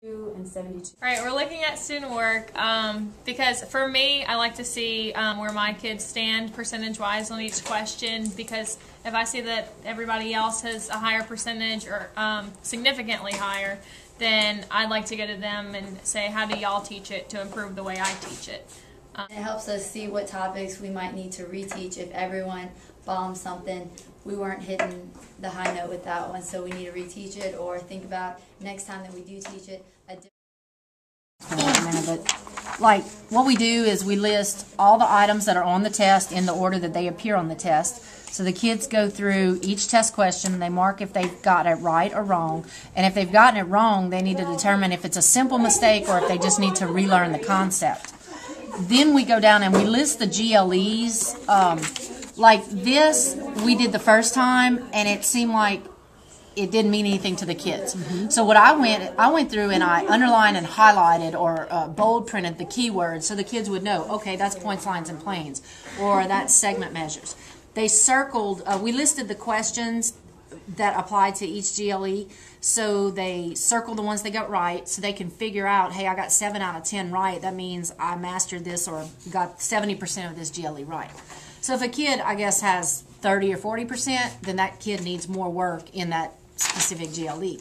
and 72. All right, we're looking at student work because for me, I like to see where my kids stand percentage-wise on each question, because if I see that everybody else has a higher percentage or significantly higher, then I'd like to go to them and say, how do y'all teach it to improve the way I teach it? It helps us see what topics we might need to reteach. If everyone bombs something, we weren't hitting the high note with that one, so we need to reteach it, or think about next time that we do teach it. But like what we do is we list all the items that are on the test in the order that they appear on the test. So the kids go through each test question, they mark if they've got it right or wrong, and if they've gotten it wrong, they need to determine if it's a simple mistake or if they just need to relearn the concept. Then we go down and we list the GLEs. Like this, we did the first time, and it seemed like it didn't mean anything to the kids. So what I went through and I underlined and highlighted or bold printed the keywords so the kids would know, okay, that's points, lines, and planes, or that's segment measures. They circled, we listed the questions that applied to each GLE, so they circled the ones they got right so they can figure out, hey, I got 7 out of 10 right, that means I mastered this or got 70% of this GLE right. So if a kid, I guess, has 30 or 40%, then that kid needs more work in that specific GLE.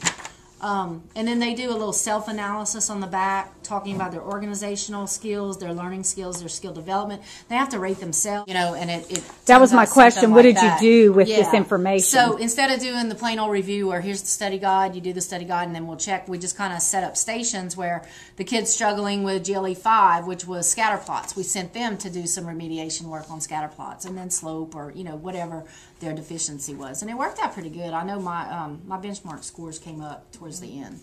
And then they do a little self-analysis on the back, talking about their organizational skills, their learning skills, their skill development. They have to rate themselves, you know, and it that was my question. What did you do with this information? So instead of doing the plain old review or here's the study guide, you do the study guide and then we'll check. We just kind of set up stations where the kids struggling with GLE 5, which was scatter plots, we sent them to do some remediation work on scatter plots, and then slope or, you know, whatever their deficiency was. And it worked out pretty good. I know my benchmark scores came up towards the end.